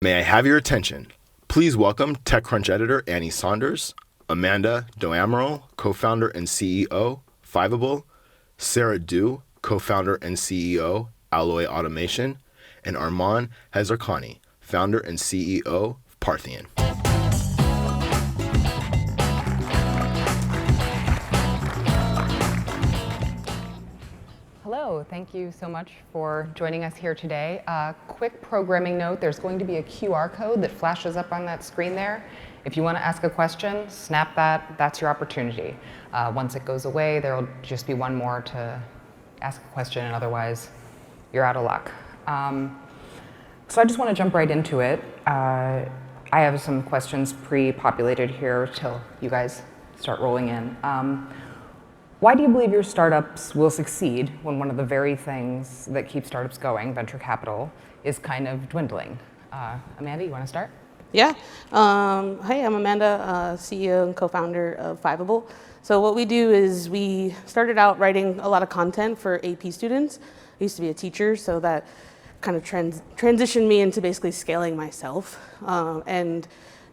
May I have your attention? Please welcome TechCrunch editor Annie Saunders, Amanda DoAmaral, co-founder and CEO, Fiveable, Sara, co-founder and CEO, Alloy Automation, and Arman Hezarkhani, founder and CEO, Parthean. Hello, thank you so much for joining us here today. Quick programming note, there's going to be a QR code that flashes up on that screen there. If you want to ask a question, snap that, that's your opportunity. Once it goes away, there'll just be one more to ask a question, and otherwise, you're out of luck. So I just want to jump right into it. I have some questions pre-populated here till you guys start rolling in. Why do you believe your startups will succeed when one of the very things that keep startups going, venture capital, is kind of dwindling? Amanda, you want to start? Yeah. Hey, I'm Amanda, CEO and co-founder of Fiveable. So what we do is we started out writing a lot of content for AP students. I used to be a teacher, so that kind of transitioned me into basically scaling myself. And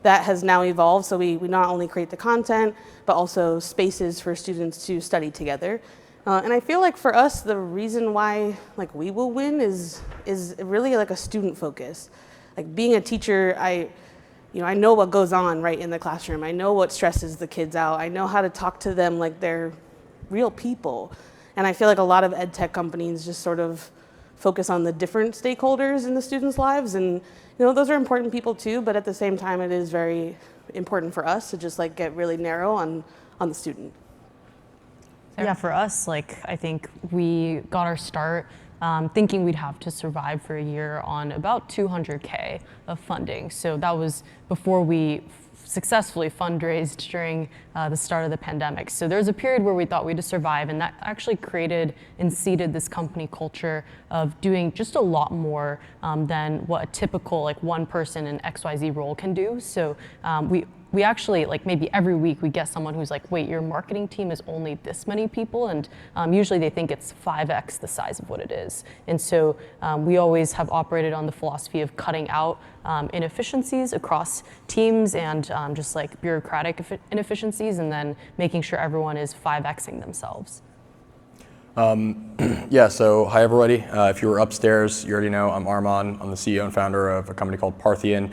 that has now evolved, so we not only create the content, but also spaces for students to study together. And I feel like for us, the reason why we will win is really like a student focus. Like being a teacher, I know what goes on right in the classroom. I know what stresses the kids out. I know how to talk to them like they're real people. And I feel like a lot of ed tech companies just sort of focus on the different stakeholders in the students' lives, and those are important people too, but at the same time it is very important for us to just get really narrow on the student. Yeah, for us, I think we got our start thinking we'd have to survive for a year on about $200K of funding. So that was before we successfully fundraised during the start of the pandemic. So there was a period where we thought we'd survive, and that actually created and seeded this company culture of doing just a lot more than what a typical one person in XYZ role can do. So we actually, maybe every week we get someone who's like, wait, your marketing team is only this many people? And usually they think it's 5x the size of what it is. And so we always have operated on the philosophy of cutting out inefficiencies across teams and just bureaucratic inefficiencies, and then making sure everyone is 5xing themselves. Yeah, so hi everybody. If you were upstairs, you already know I'm Arman. I'm the CEO and founder of a company called Parthean.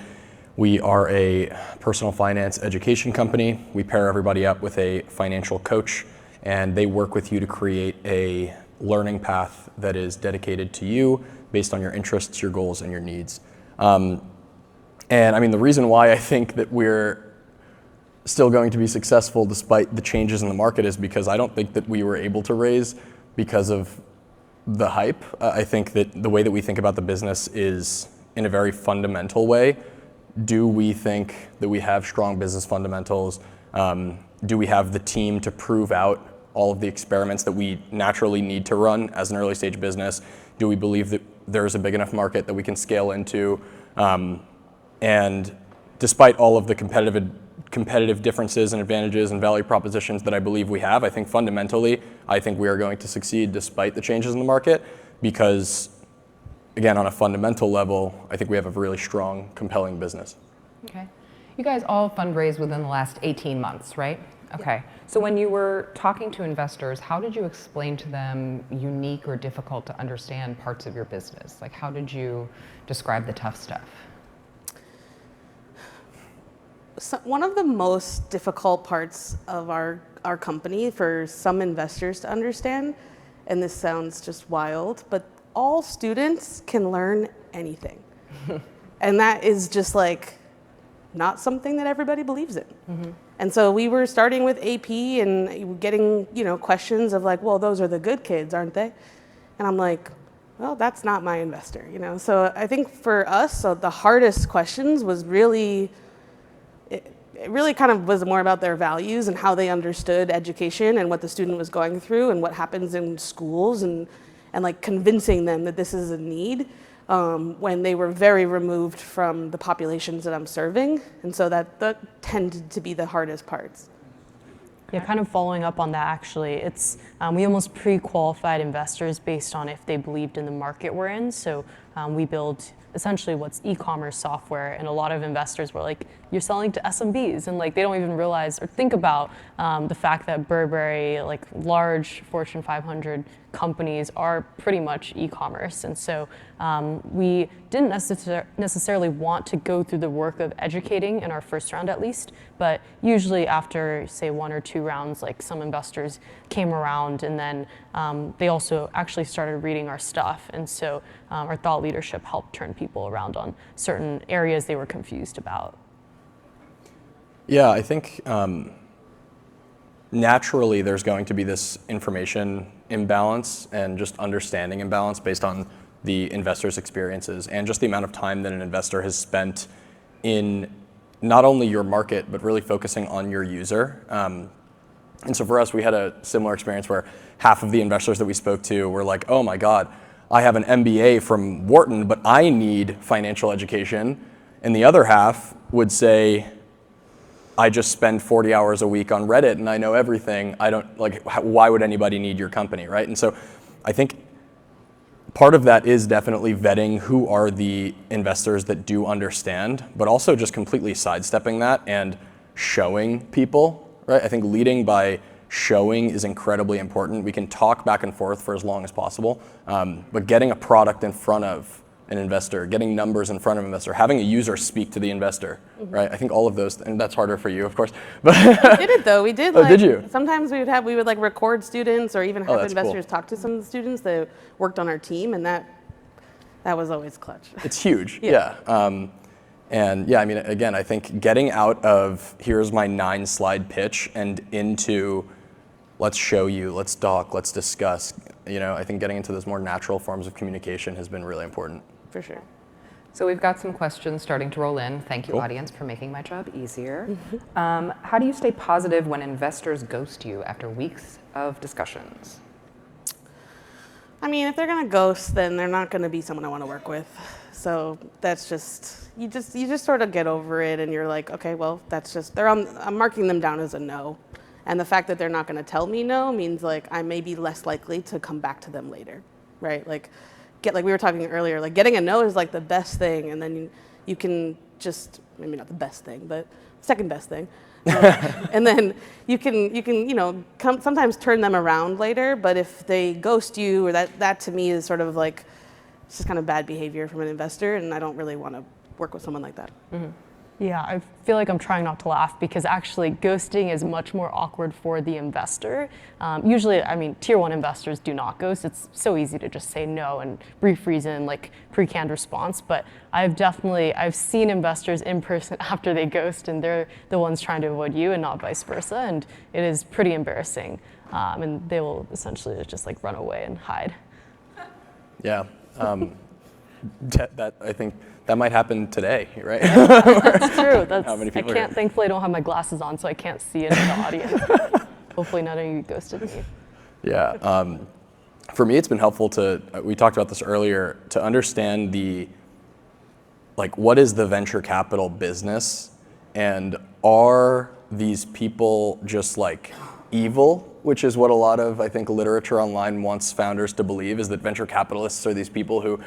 We are a personal finance education company. We pair everybody up with a financial coach, and they work with you to create a learning path that is dedicated to you based on your interests, your goals, and your needs. And I mean, the reason why I think that we're still going to be successful despite the changes in the market is because I don't think that we were able to raise because of the hype. I think that the way that we think about the business is in a very fundamental way. Do we think that we have strong business fundamentals? Do we have the team to prove out all of the experiments that we naturally need to run as an early stage business? Do we believe that there's a big enough market that we can scale into? And despite all of the competitive differences and advantages and value propositions that I believe we have, I think fundamentally, I think we are going to succeed despite the changes in the market because, again, on a fundamental level, I think we have a really strong, compelling business. Okay. You guys all fundraised within the last 18 months, right? Okay. So when you were talking to investors, how did you explain to them unique or difficult to understand parts of your business? How did you describe the tough stuff? So one of the most difficult parts of our company for some investors to understand, and this sounds just wild, but all students can learn anything. And that is just not something that everybody believes in. Mm-hmm. And so we were starting with AP and getting, questions of well, those are the good kids, aren't they? And I'm like, well, that's not my investor, So I think for us, so the hardest questions was really, it really kind of was more about their values and how they understood education and what the student was going through and what happens in schools and convincing them that this is a need when they were very removed from the populations that I'm serving. And so that tended to be the hardest parts. Yeah, kind of following up on that, actually, it's we almost pre-qualified investors based on if they believed in the market we're in. So we build essentially what's e-commerce software. And a lot of investors were like, you're selling to SMBs, and like they don't even realize or think about the fact that Burberry, like large Fortune 500 companies, are pretty much e-commerce. And so we didn't necessarily want to go through the work of educating in our first round at least, but usually after say 1 or 2 rounds, like some investors came around, and then they also actually started reading our stuff. And so our thought leadership helped turn people around on certain areas they were confused about. Yeah, I think naturally there's going to be this information imbalance and just understanding imbalance based on the investor's experiences and just the amount of time that an investor has spent in not only your market, but really focusing on your user. And so for us, we had a similar experience where half of the investors that we spoke to were like, oh my God, I have an MBA from Wharton, but I need financial education. And the other half would say, I just spend 40 hours a week on Reddit and I know everything. I don't, like, why would anybody need your company, right? And so I think part of that is definitely vetting who are the investors that do understand, but also just completely sidestepping that and showing people, right? I think leading by showing is incredibly important. We can talk back and forth for as long as possible, but getting a product in front of an investor, getting numbers in front of an investor, having a user speak to the investor, right? I think all of those, and that's harder for you, of course. But We did it though. We did. Oh, like, did you? Sometimes we would like record students, or even have that's investors cool. talk to some of the students that worked on our team, and that was always clutch. It's huge, Yeah. yeah. And yeah, I mean, again, I think getting out of here's my 9-slide pitch and into let's show you, let's talk, let's discuss. You know, I think getting into those more natural forms of communication has been really important. For sure. So we've got some questions starting to roll in. Thank you, Cool. audience, for making my job easier. How do you stay positive when investors ghost you after weeks of discussions? I mean, if they're gonna ghost, then they're not gonna be someone I want to work with. So that's just you just sort of get over it, and you're like, okay, well, that's just I'm marking them down as a no, and the fact that they're not gonna tell me no means like I may be less likely to come back to them later, right? Like we were talking earlier, like getting a no is like the best thing, and then you can just, maybe not the best thing, but second best thing. And then you can sometimes turn them around later, but if they ghost you, or that to me is sort of like, it's just kind of bad behavior from an investor, and I don't really want to work with someone like that. Mm-hmm. Yeah, I feel like I'm trying not to laugh because actually ghosting is much more awkward for the investor. Usually, I mean, tier 1 investors do not ghost. It's so easy to just say no and brief reason, like pre-canned response. But I've seen investors in person after they ghost, and they're the ones trying to avoid you and not vice versa. And it is pretty embarrassing. And they will essentially just like run away and hide. Yeah, that I think that might happen today, right? That's true. How many people are here? Thankfully, I don't have my glasses on, so I can't see into the audience. Hopefully, none of you ghosted me. Yeah. For me, it's been helpful we talked about this earlier, to understand what is the venture capital business, and are these people just like evil, which is what a lot of, I think, literature online wants founders to believe, is that venture capitalists are these people who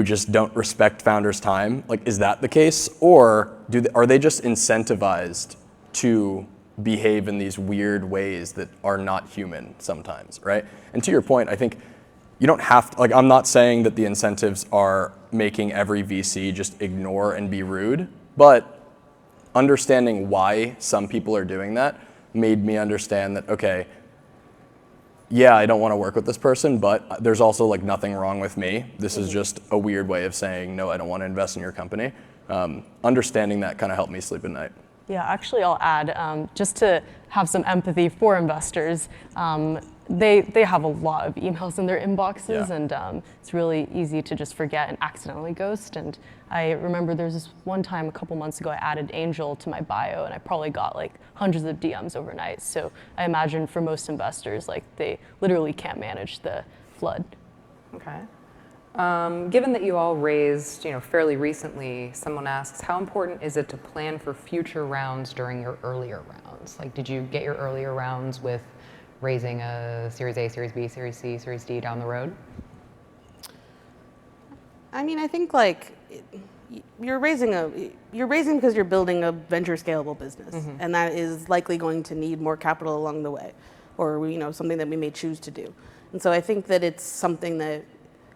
just don't respect founders' time. Like, is that the case? Or are they just incentivized to behave in these weird ways that are not human sometimes, right? And to your point, I think you don't have to, I'm not saying that the incentives are making every VC just ignore and be rude, but understanding why some people are doing that made me understand that, okay, yeah, I don't want to work with this person, but there's also nothing wrong with me. This is just a weird way of saying, no, I don't want to invest in your company. Understanding that kind of helped me sleep at night. Yeah, actually, I'll add, just to have some empathy for investors, they have a lot of emails in their inboxes, Yeah. and it's really easy to just forget and accidentally ghost. And I remember there's this one time a couple months ago, I added Angel to my bio, and I probably got hundreds of DMs overnight. So I imagine for most investors, they literally can't manage the flood. Okay. Given that you all raised, fairly recently, someone asks, how important is it to plan for future rounds during your earlier rounds? Did you get your earlier rounds with raising a Series A, Series B, Series C, Series D down the road? I mean, I think you're raising because you're building a venture scalable business, and that is likely going to need more capital along the way, or something that we may choose to do. And so I think that it's something that,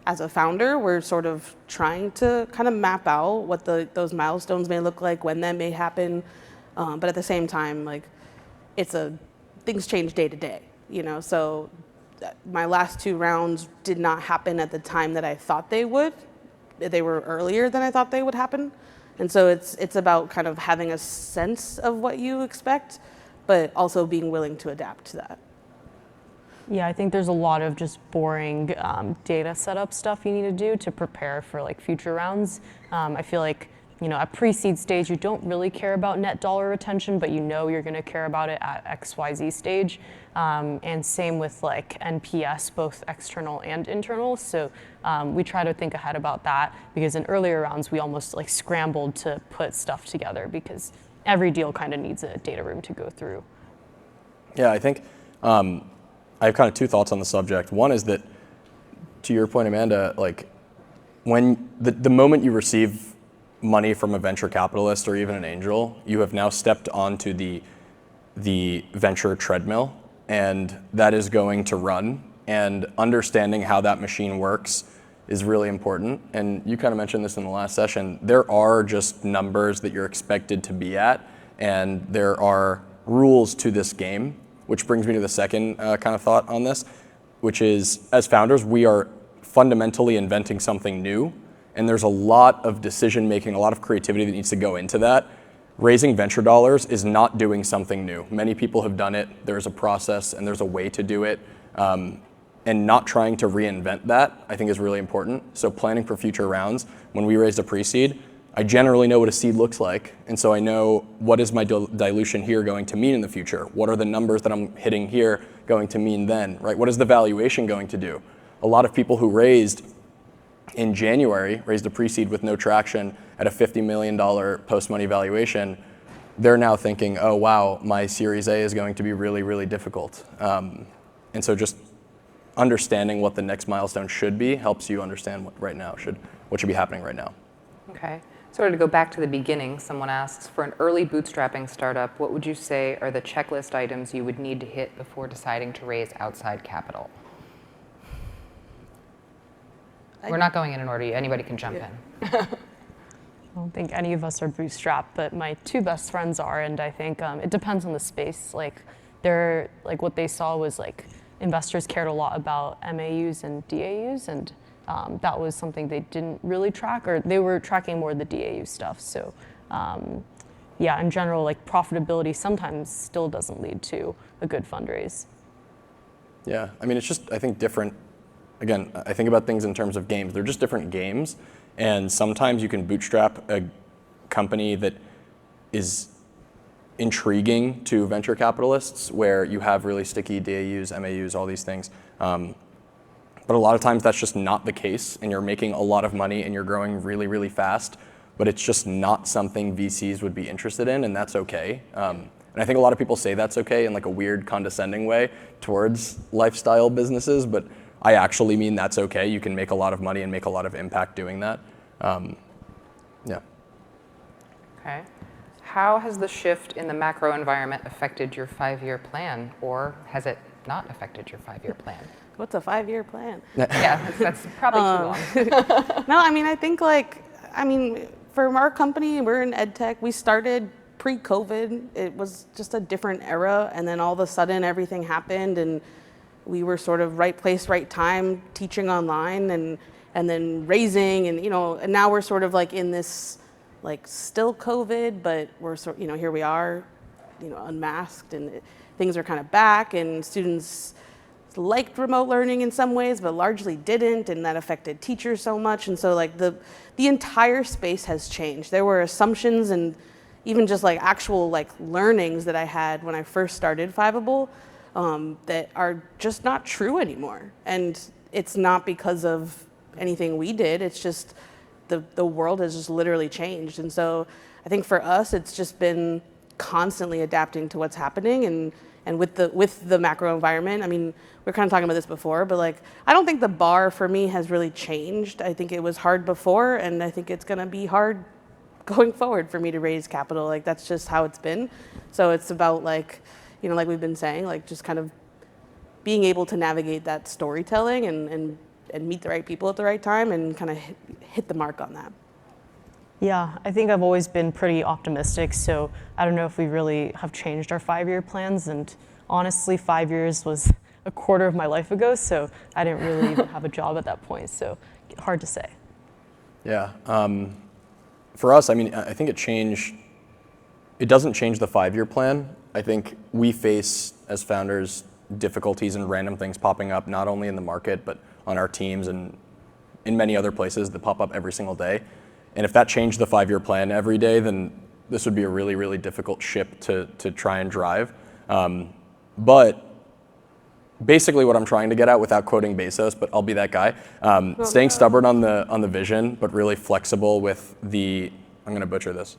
as a founder, we're sort of trying to kind of map out what those milestones may look like, when that may happen, but at the same time, like, things change day to day, So my last 2 rounds did not happen at the time that I thought they would. They were earlier than I thought they would happen. And so it's about kind of having a sense of what you expect, but also being willing to adapt to that. Yeah, I think there's a lot of just boring data setup stuff you need to do to prepare for like future rounds. I feel like, at pre-seed stage, you don't really care about net dollar retention, but you're going to care about it at XYZ stage. And same with like NPS, both external and internal. So we try to think ahead about that, because in earlier rounds, we almost like scrambled to put stuff together because every deal kind of needs a data room to go through. Yeah, I think I have kind of 2 thoughts on the subject. One is that, to your point, Amanda, like when the moment you receive money from a venture capitalist or even an angel, you have now stepped onto the venture treadmill, and that is going to run, and understanding how that machine works is really important. And you kind of mentioned this in the last session. There are just numbers that you're expected to be at, and there are rules to this game, which brings me to the second kind of thought on this, which is, as founders, we are fundamentally inventing something new. And there's a lot of decision making, a lot of creativity that needs to go into that. Raising venture dollars is not doing something new. Many people have done it. There's a process and there's a way to do it. And not trying to reinvent that, I think, is really important. So planning for future rounds. When we raised a pre-seed, I generally know what a seed looks like. And so I know, what is my dilution here going to mean in the future? What are the numbers that I'm hitting here going to mean then, right? What is the valuation going to do? A lot of people who raised in January, raised a pre-seed with no traction at a $50 million post-money valuation, they're now thinking, oh wow, my Series A is going to be really, really difficult. And so just understanding what the next milestone should be helps you understand what should be happening right now. Okay. Sort of to go back to the beginning, someone asks, for an early bootstrapping startup, what would you say are the checklist items you would need to hit before deciding to raise outside capital? We're not going in an order. Anybody can jump in. I don't think any of us are bootstrapped, but my 2 best friends are, and I think it depends on the space. Like, what they saw was like investors cared a lot about MAUs and DAUs, and that was something they didn't really track, or they were tracking more of the DAU stuff. So, yeah, in general, like profitability sometimes still doesn't lead to a good fundraise. Yeah, I mean, it's just, I think, different. Again, I think about things in terms of games. They're just different games, and sometimes you can bootstrap a company that is intriguing to venture capitalists, where you have really sticky DAUs, MAUs, all these things. But a lot of times that's just not the case, and you're making a lot of money and you're growing really, really fast, but it's just not something VCs would be interested in, and that's okay. And I think a lot of people say that's okay in like a weird condescending way towards lifestyle businesses, but I actually mean that's okay. You can make a lot of money and make a lot of impact doing that. Yeah. Okay. How has the shift in the macro environment affected your 5-year plan, or has it not affected your 5-year plan? What's a 5-year plan? Yeah, that's probably too long. No, I mean, I think for our company, we're in ed tech. We started pre-COVID. It was just a different era, and then all of a sudden everything happened, and we were sort of right place, right time, teaching online, and then raising, and and now we're sort of like in this, like, still COVID, but we're here we are, unmasked, and things are kind of back, and students liked remote learning in some ways, but largely didn't, and that affected teachers so much, and so like the entire space has changed. There were assumptions and even just like actual like learnings that I had when I first started Fiveable, that are just not true anymore. And it's not because of anything we did, it's just the world has just literally changed. And so I think for us, it's just been constantly adapting to what's happening and And with the macro environment, I mean, we are kind of talking about this before, but like, I don't think the bar for me has really changed. I think it was hard before, and I think it's gonna be hard going forward for me to raise capital. Like, that's just how it's been. So it's about like, you know, like we've been saying, like just kind of being able to navigate that storytelling and meet the right people at the right time and kind of hit the mark on that. Yeah, I think I've always been pretty optimistic, so I don't know if we really have changed our 5-year plans, and honestly, 5 years was a quarter of my life ago, so I didn't really even have a job at that point, so hard to say. Yeah, for us, I mean, I think it doesn't change the 5-year plan. I think we face, as founders, difficulties and random things popping up, not only in the market, but on our teams and in many other places that pop up every single day. And if that changed the 5-year plan every day, then this would be a really, really difficult ship to try and drive. But basically what I'm trying to get at, without quoting Bezos, but I'll be that guy, staying stubborn on the vision, but really flexible with the, I'm gonna butcher this,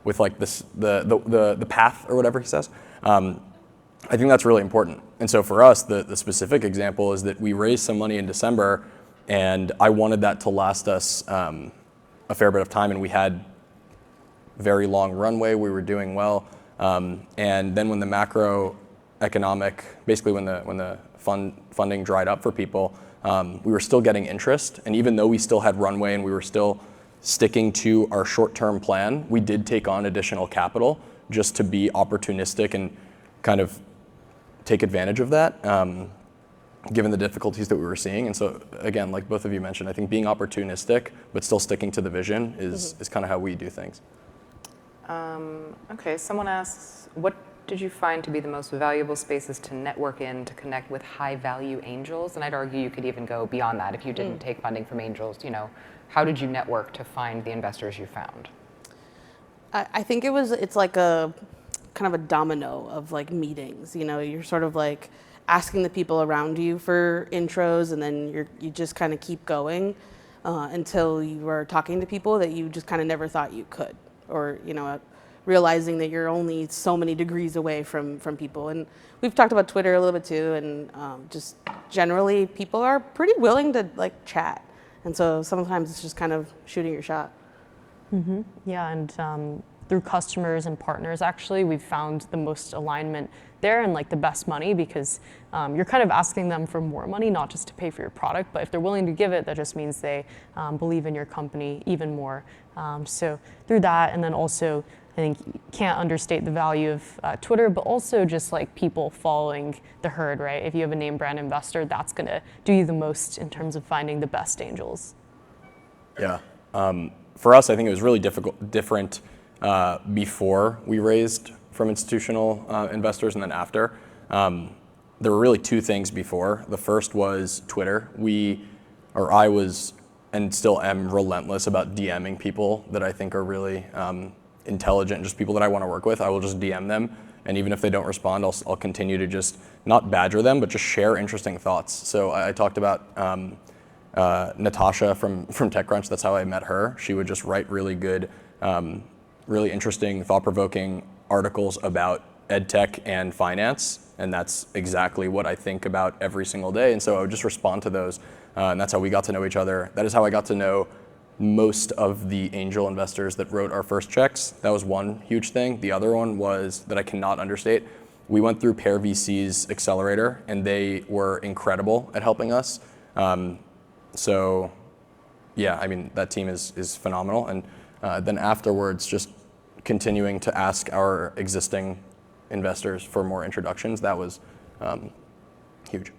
with like this, the path or whatever he says. I think that's really important. And so for us, the specific example is that we raised some money in December, and I wanted that to last us a fair bit of time, and we had very long runway, we were doing well. And then when the macroeconomic, basically when the funding dried up for people, we were still getting interest. And even though we still had runway and we were still sticking to our short-term plan, we did take on additional capital just to be opportunistic and kind of take advantage of that, given the difficulties that we were seeing. And so again, like both of you mentioned, I think being opportunistic but still sticking to the vision is kind of how we do things. Okay, someone asks, what did you find to be the most valuable spaces to network in to connect with high-value angels? And I'd argue you could even go beyond that if you didn't take funding from angels. You know, how did you network to find the investors you found? I think it's like a kind of a domino of like meetings. You know, you're sort of like asking the people around you for intros, and then you just kind of keep going until you are talking to people that you just kind of never thought you could, or you know, realizing that you're only so many degrees away from people. And we've talked about Twitter a little bit too, and just generally people are pretty willing to like chat, and so sometimes it's just kind of shooting your shot. Mm-hmm. Yeah, and through customers and partners, actually, we've found the most alignment there and like the best money, because you're kind of asking them for more money, not just to pay for your product, but if they're willing to give it, that just means they believe in your company even more. So through that, and then also, I think you can't understate the value of Twitter, but also just like people following the herd, right? If you have a name brand investor, that's gonna do you the most in terms of finding the best angels. Yeah, for us, I think it was really different before we raised from institutional investors, and then after. There were really two things before. The first was Twitter. I was, and still am, relentless about DMing people that I think are really intelligent, just people that I want to work with. I will just DM them, and even if they don't respond, I'll continue to just not badger them, but just share interesting thoughts. So I talked about Natasha from TechCrunch. That's how I met her. She would just write really good, really interesting, thought-provoking articles about edtech and finance, and that's exactly what I think about every single day. And so I would just respond to those, and that's how we got to know each other. That is how I got to know most of the angel investors that wrote our first checks. That was one huge thing. The other one was, that I cannot understate, we went through Pear VC's accelerator, and they were incredible at helping us. So yeah, I mean, that team is phenomenal. And then afterwards, just continuing to ask our existing investors for more introductions, that was huge.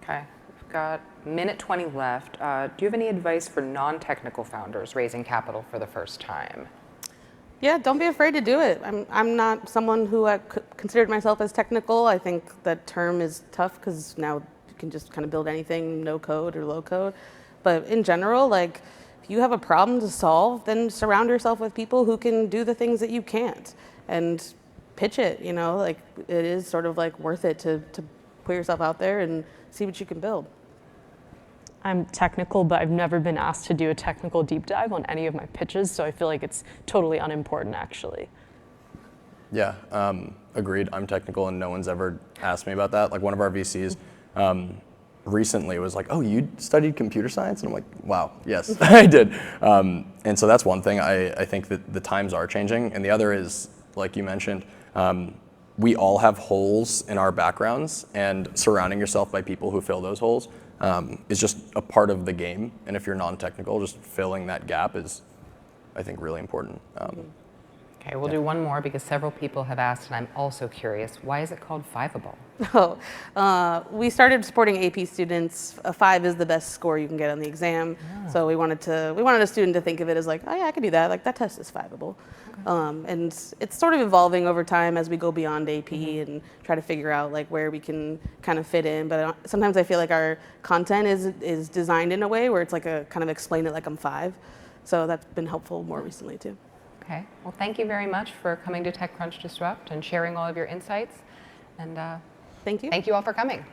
Okay, we've got minute 20 left. Do you have any advice for non-technical founders raising capital for the first time? Yeah, don't be afraid to do it. I'm not someone who considered myself as technical. I think that term is tough because now you can just kind of build anything, no code or low code. But in general, like, if you have a problem to solve, then surround yourself with people who can do the things that you can't, and pitch it. You know, like, it is sort of like worth it to put yourself out there and see what you can build. I'm technical, but I've never been asked to do a technical deep dive on any of my pitches, so I feel like it's totally unimportant, actually. Yeah, agreed. I'm technical and no one's ever asked me about that. Like one of our VCs recently was like, oh, you studied computer science? And I'm like, wow, yes, I did. And so that's one thing. I think that the times are changing. And the other is, like you mentioned, we all have holes in our backgrounds, and surrounding yourself by people who fill those holes is just a part of the game. And if you're non-technical, just filling that gap is, I think, really important. Okay, we'll do one more because several people have asked, and I'm also curious, why is it called Fiveable? We started supporting AP students. A 5 is the best score you can get on the exam. So we wanted a student to think of it as like, oh yeah, I can do that. Like that test is Fiveable. And it's sort of evolving over time as we go beyond AP and try to figure out like where we can kind of fit in. But sometimes I feel like our content is designed in a way where it's like a kind of explain it like I'm 5. So that's been helpful more recently too. Okay, well, thank you very much for coming to TechCrunch Disrupt and sharing all of your insights. And Thank you. Thank you all for coming.